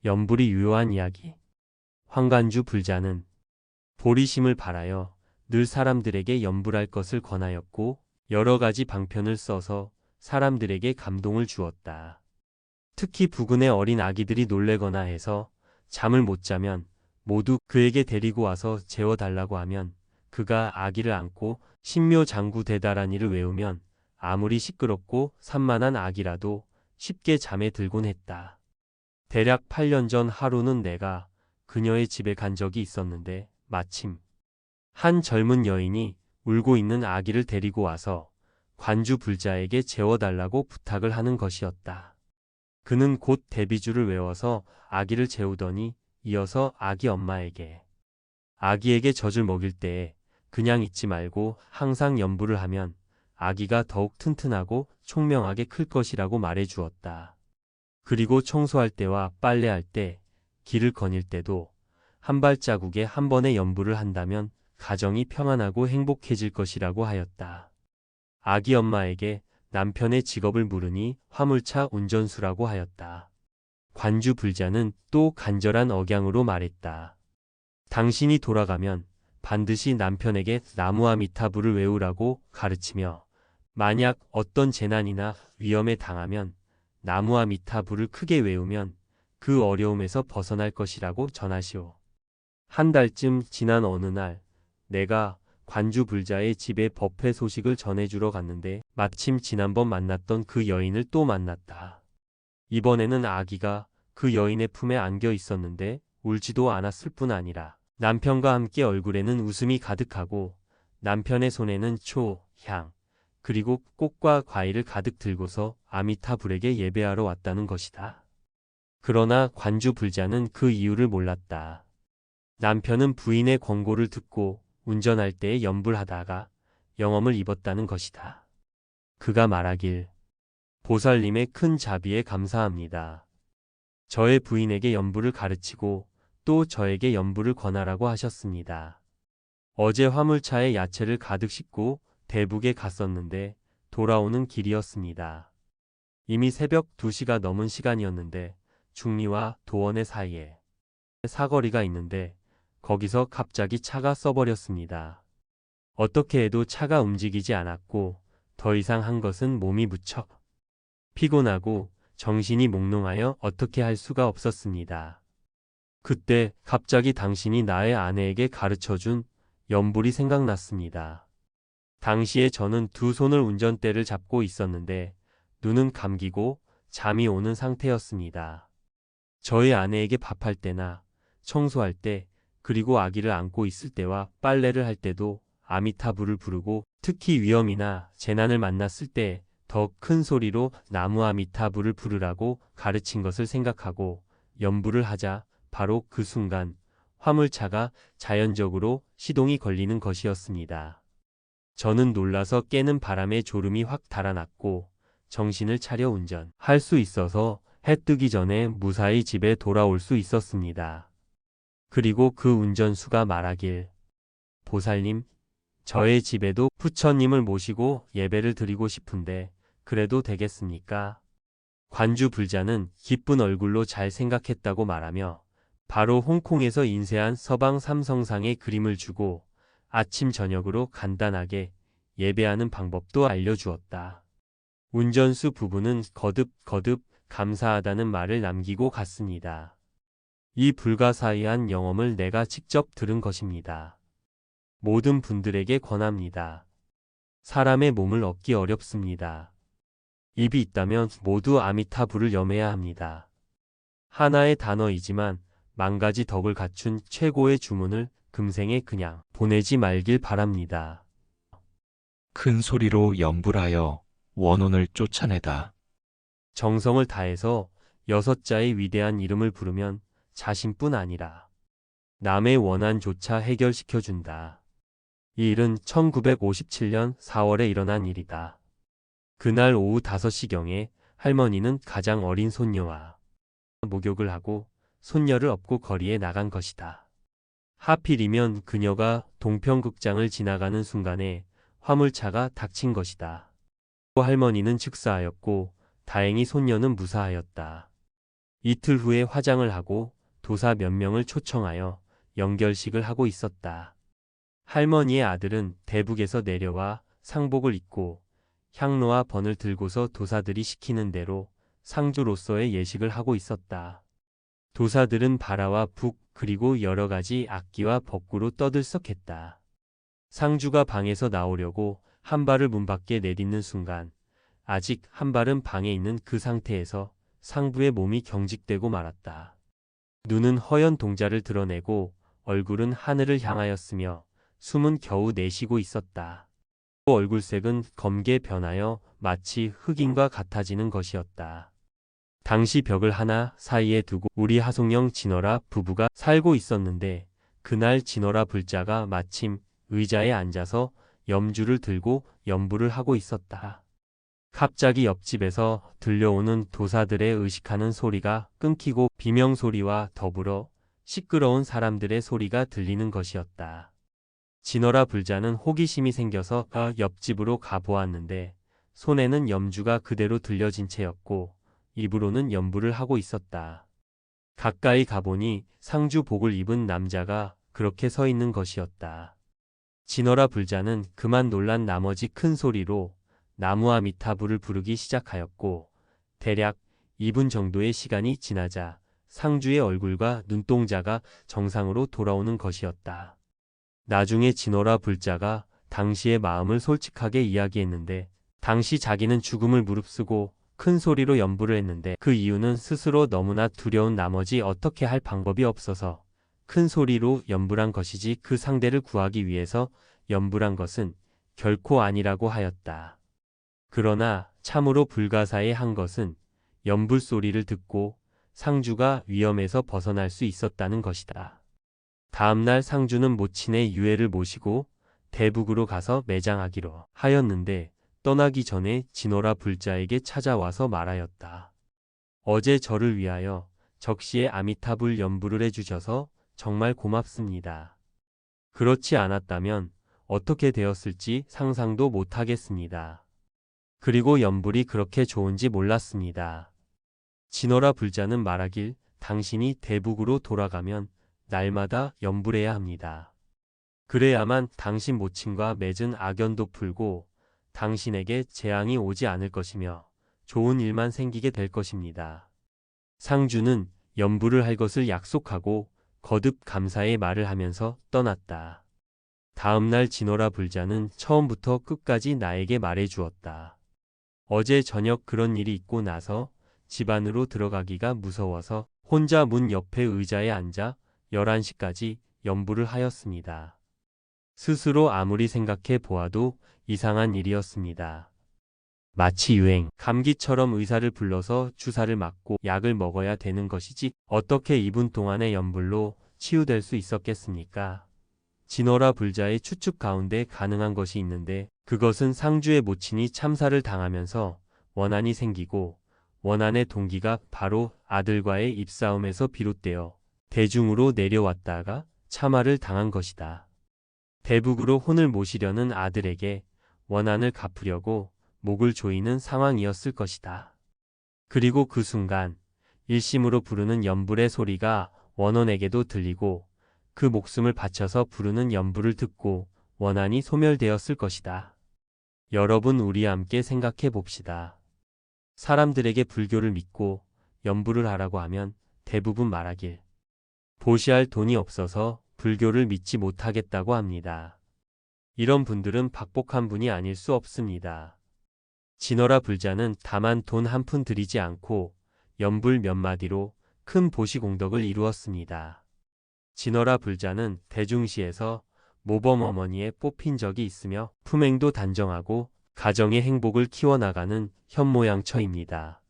연불이 유효한 이야기. 황관주 불자는 보리심을 바라여 늘 사람들에게 연불할 것을 권하였고 여러 가지 방편을 써서 사람들에게 감동을 주었다. 특히 부근의 어린 아기들이 놀래거나 해서 잠을 못 자면 모두 그에게 데리고 와서 재워달라고 하면 그가 아기를 안고 신묘장구대다라니를 외우면 아무리 시끄럽고 산만한 아기라도 쉽게 잠에 들곤 했다. 대략 8년 전 하루는 내가 그녀의 집에 간 적이 있었는데 마침 한 젊은 여인이 울고 있는 아기를 데리고 와서 관주 불자에게 재워달라고 부탁을 하는 것이었다. 그는 곧 대비주를 외워서 아기를 재우더니 이어서 아기 엄마에게 아기에게 젖을 먹일 때에 그냥 잊지 말고 항상 연부를 하면 아기가 더욱 튼튼하고 총명하게 클 것이라고 말해 주었다. 그리고 청소할 때와 빨래할 때, 길을 거닐 때도 한 발자국에 한 번의 연부를 한다면 가정이 평안하고 행복해질 것이라고 하였다. 아기 엄마에게 남편의 직업을 물으니 화물차 운전수라고 하였다. 관주 불자는 또 간절한 억양으로 말했다. 당신이 돌아가면 반드시 남편에게 나무아미타불을 외우라고 가르치며 만약 어떤 재난이나 위험에 당하면 나무아미타불을 크게 외우면 그 어려움에서 벗어날 것이라고 전하시오. 한 달쯤 지난 어느 날 내가 관주 불자의 집에 법회 소식을 전해주러 갔는데 마침 지난번 만났던 그 여인을 또 만났다. 이번에는 아기가 그 여인의 품에 안겨 있었는데 울지도 않았을 뿐 아니라 남편과 함께 얼굴에는 웃음이 가득하고 남편의 손에는 초, 향, 그리고 꽃과 과일을 가득 들고서 아미타불에게 예배하러 왔다는 것이다. 그러나 관주 불자는 그 이유를 몰랐다. 남편은 부인의 권고를 듣고 운전할 때에 염불하다가 영험을 입었다는 것이다. 그가 말하길 보살님의 큰 자비에 감사합니다. 저의 부인에게 염불을 가르치고 또 저에게 염불을 권하라고 하셨습니다. 어제 화물차에 야채를 가득 싣고 대북에 갔었는데 돌아오는 길이었습니다. 이미 새벽 2시가 넘은 시간이었는데 중리와 도원의 사이에 사거리가 있는데 거기서 갑자기 차가 써버렸습니다. 어떻게 해도 차가 움직이지 않았고 더 이상 한 것은 몸이 무척 피곤하고 정신이 몽롱하여 어떻게 할 수가 없었습니다. 그때 갑자기 당신이 나의 아내에게 가르쳐준 연불이 생각났습니다. 당시에 저는 두 손을 운전대를 잡고 있었는데 눈은 감기고 잠이 오는 상태였습니다. 저희 아내에게 밥할 때나 청소할 때 그리고 아기를 안고 있을 때와 빨래를 할 때도 아미타불을 부르고 특히 위험이나 재난을 만났을 때 더 큰 소리로 나무 아미타불을 부르라고 가르친 것을 생각하고 연불을 하자 바로 그 순간 화물차가 자연적으로 시동이 걸리는 것이었습니다. 저는 놀라서 깨는 바람에 졸음이 확 달아났고 정신을 차려 운전할 수 있어서 해 뜨기 전에 무사히 집에 돌아올 수 있었습니다. 그리고 그 운전수가 말하길 보살님, 저의 집에도 부처님을 모시고 예배를 드리고 싶은데 그래도 되겠습니까? 관주 불자는 기쁜 얼굴로 잘 생각했다고 말하며 바로 홍콩에서 인쇄한 서방 삼성상의 그림을 주고 아침 저녁으로 간단하게 예배하는 방법도 알려주었다. 운전수 부부는 거듭 감사하다는 말을 남기고 갔습니다. 이 불가사의한 영험을 내가 직접 들은 것입니다. 모든 분들에게 권합니다. 사람의 몸을 얻기 어렵습니다. 입이 있다면 모두 아미타불을 염해야 합니다. 하나의 단어이지만 만가지 덕을 갖춘 최고의 주문을 금생에 그냥 보내지 말길 바랍니다. 큰 소리로 염불하여 원혼을 쫓아내다. 정성을 다해서 6자의 위대한 이름을 부르면 자신뿐 아니라 남의 원한조차 해결시켜준다. 이 일은 1957년 4월에 일어난 일이다. 그날 오후 5시경에 할머니는 가장 어린 손녀와 목욕을 하고 손녀를 업고 거리에 나간 것이다. 하필이면 그녀가 동평극장을 지나가는 순간에 화물차가 닥친 것이다. 할머니는 즉사하였고 다행히 손녀는 무사하였다. 이틀 후에 화장을 하고 도사 몇 명을 초청하여 연결식을 하고 있었다. 할머니의 아들은 대북에서 내려와 상복을 입고 향로와 번을 들고서 도사들이 시키는 대로 상주로서의 예식을 하고 있었다. 도사들은 바라와 북 그리고 여러 가지 악기와 법구로 떠들썩했다. 상주가 방에서 나오려고 한 발을 문 밖에 내딛는 순간 아직 한 발은 방에 있는 그 상태에서 상부의 몸이 경직되고 말았다. 눈은 허연 동자를 드러내고 얼굴은 하늘을 향하였으며 숨은 겨우 내쉬고 있었다. 얼굴색은 검게 변하여 마치 흑인과 같아지는 것이었다. 당시 벽을 하나 사이에 두고 우리 하송영 진어라 부부가 살고 있었는데 그날 진어라 불자가 마침 의자에 앉아서 염주를 들고 연부를 하고 있었다. 갑자기 옆집에서 들려오는 도사들의 의식하는 소리가 끊기고 비명소리와 더불어 시끄러운 사람들의 소리가 들리는 것이었다. 진어라 불자는 호기심이 생겨서 옆집으로 가보았는데 손에는 염주가 그대로 들려진 채였고 입으로는 연부를 하고 있었다. 가까이 가보니 상주복을 입은 남자가 그렇게 서 있는 것이었다. 진어라 불자는 그만 놀란 나머지 큰 소리로 나무아미타불을 부르기 시작하였고 대략 2분 정도의 시간이 지나자 상주의 얼굴과 눈동자가 정상으로 돌아오는 것이었다. 나중에 진어라 불자가 당시의 마음을 솔직하게 이야기했는데 당시 자기는 죽음을 무릅쓰고 큰 소리로 연부를 했는데 그 이유는 스스로 너무나 두려운 나머지 어떻게 할 방법이 없어서 큰 소리로 연부한 것이지 그 상대를 구하기 위해서 연부한 것은 결코 아니라고 하였다. 그러나 참으로 불가사의 한 것은 연불 소리를 듣고 상주가 위험에서 벗어날 수 있었다는 것이다. 다음날 상주는 모친의 유해를 모시고 대북으로 가서 매장하기로 하였는데 떠나기 전에 진어라 불자에게 찾아와서 말하였다. 어제 저를 위하여 적시에 아미타불 연부를 해주셔서 정말 고맙습니다. 그렇지 않았다면 어떻게 되었을지 상상도 못하겠습니다. 그리고 연불이 그렇게 좋은지 몰랐습니다. 진어라 불자는 말하길 당신이 대북으로 돌아가면 날마다 연불해야 합니다. 그래야만 당신 모친과 맺은 악연도 풀고 당신에게 재앙이 오지 않을 것이며 좋은 일만 생기게 될 것입니다. 상주는 연부를 할 것을 약속하고 거듭 감사의 말을 하면서 떠났다. 다음날 진어라 불자는 처음부터 끝까지 나에게 말해 주었다. 어제 저녁 그런 일이 있고 나서 집 안으로 들어가기가 무서워서 혼자 문 옆에 의자에 앉아 11시까지 연부를 하였습니다. 스스로 아무리 생각해 보아도 이상한 일이었습니다. 마치 유행, 감기처럼 의사를 불러서 주사를 맞고 약을 먹어야 되는 것이지 어떻게 2분 동안의 연불로 치유될 수 있었겠습니까? 진어라 불자의 추측 가운데 가능한 것이 있는데 그것은 상주의 모친이 참사를 당하면서 원한이 생기고 원한의 동기가 바로 아들과의 입싸움에서 비롯되어 대중으로 내려왔다가 참화를 당한 것이다. 대북으로 혼을 모시려는 아들에게 원한을 갚으려고 목을 조이는 상황이었을 것이다. 그리고 그 순간 일심으로 부르는 연불의 소리가 원원에게도 들리고 그 목숨을 바쳐서 부르는 연불을 듣고 원한이 소멸되었을 것이다. 여러분 우리 함께 생각해 봅시다. 사람들에게 불교를 믿고 연불을 하라고 하면 대부분 말하길 보시할 돈이 없어서 불교를 믿지 못하겠다고 합니다. 이런 분들은 박복한 분이 아닐 수 없습니다. 진어라 불자는 다만 돈 한 푼 들이지 않고 연불 몇 마디로 큰 보시공덕을 이루었습니다. 진어라 불자는 대중시에서 모범 어머니에 뽑힌 적이 있으며 품행도 단정하고 가정의 행복을 키워나가는 현모양처입니다.